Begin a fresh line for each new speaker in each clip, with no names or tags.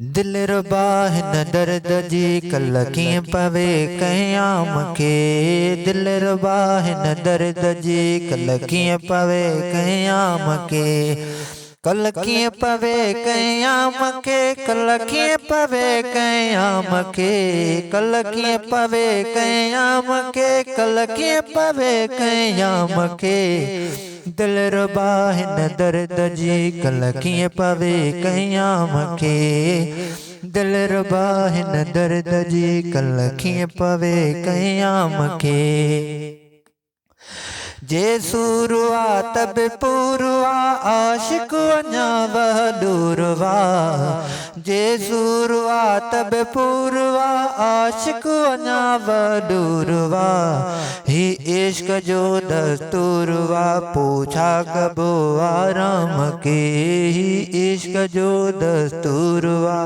दिल रुबा हिन दर्द जी कल कीअं पवे क़याम खे। दिल रुबा हिन दर्द जी कल कीअं पवे क़याम खे। कल कीअं पवे क़याम खे। कल कीअं पवे क़याम खे। कल कीअं पवे क़याम खे। कल कीअं पवे क़याम खे। दिल रुबा हिन दर्द जी कल कीअं पवे क़याम खे। दिल रुबा हिन दर्द जी कल कीअं पवे क़याम खे। जे सूरवा तब पूरवा आशिक अञा वहदूरवा। जे सूरवा तब पूरवा आशिक अञा वहदूरवा। ही इश्क जो दस्तूरवा पूछा कबो आराम के। ही इश्क जो दस्तूरवा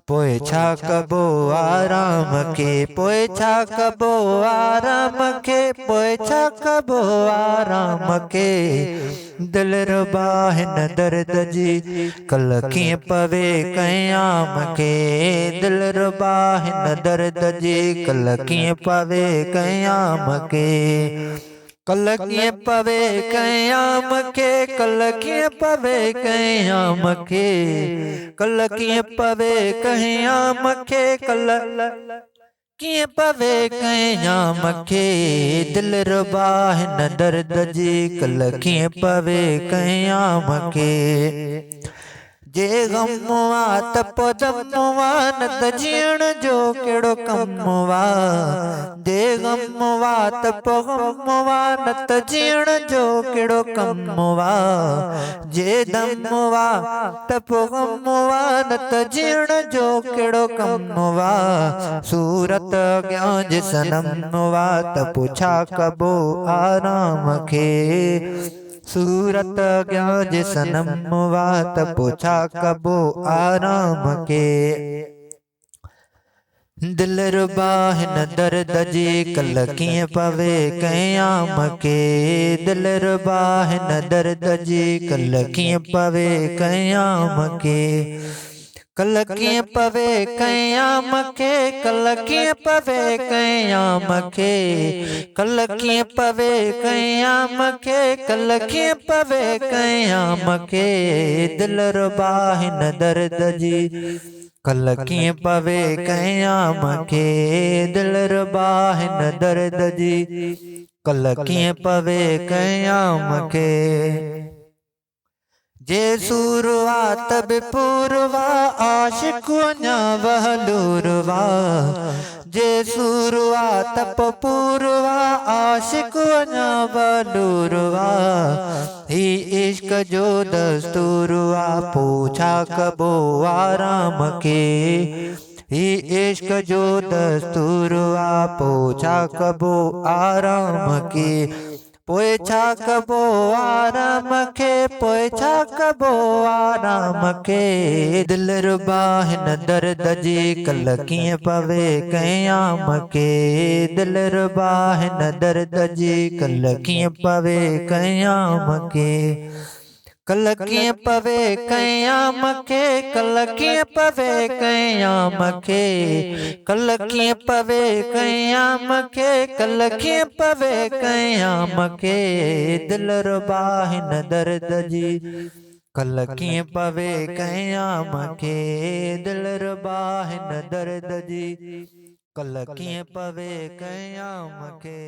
पोए छा कबो आराम के। पोए छा कबो आराम के। पोए छा कबो आराम के। दिल रुबा हिन दर्द जी कल कीअं पवे क़याम के। दिल रुबा हिन दर्द जी कल कीअं पवे क़याम के। कल कीअं पवे क़याम के। कल कीअं पवे क़याम के। कल कीअं पवे क़याम के। कल कीअं पवे क़याम के। दिल रुबा हिन दर्द जी कल कीअं पवे क़याम के। जे गम वा त पो दम वा न त जीअण जो कहिड़ो कम वा। जे गम वा त पो गम वा न त जीअण जो कहिड़ो कम वा। जे दम वा त पो गम वा न त जीअण जो कहिड़ो कम वा। सूरत अॻियां जे सनम वा त पुछा कबो आराम खे। सूरत अॻियां जे सनम वा त पुछा कबो आराम के। दिल रुबा हिन दर्द जी कल कीअं पवे क़याम के। दिल रुबा हिन दर्द जी कल कीअं पवे क़याम के। कल कीअं पवे क़याम के। कल कीअं पवे क़याम के। कल कीअं पवे क़याम के। कल कीअं पवे क़याम के। दिल रुबा हिन दर्द जी कल कीअं पवे क़याम के। दिल रुबा हिन दर्द जी कल कीअं पवे क़याम के। जे सूरवा तब पूरवा आशिक अञा वहदूरवा। जे सूरवा तब पूरवा आशिक अञा वहदूरवा। ही इश्क जो दस्तूरवा पूछा कबो आराम के। ही इश्क जो दस्तूरवा पूछा कबो आराम के। पोए छा कबो आराम के। पोए छा कबो आराम के। दिल रुबा हिन दर्द जी कल कीअं पवे क़याम के। दिल रुबा हिन दर्द जी कल कीअं पवे क़याम के। कल कीअं पवे क़याम के। कल कीअं पवे क़याम के। कल कीअं पवे क़याम के। कल कीअं पवे क़याम के। दिल रुबा हिन दर्द जी कल कीअं पवे क़याम के। दिल रुबा हिन दर्द जी कल कीअं पवे क़याम के।